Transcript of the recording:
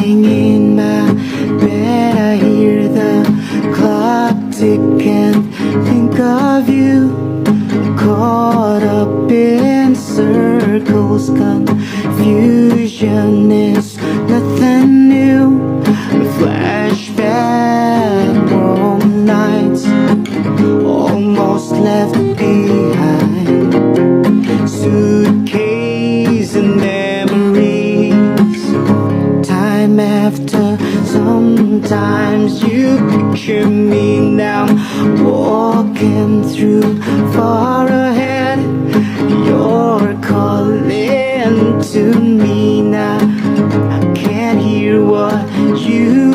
Lying in my bed, I hear the clock tick and think of you. Caught up in circles, confusion is nothing new. Flashback, warm nights, almost left behind. Suitcase and memories. Time after, sometimes you picture me now, walking through far ahead. You're calling to me now. I can't hear what you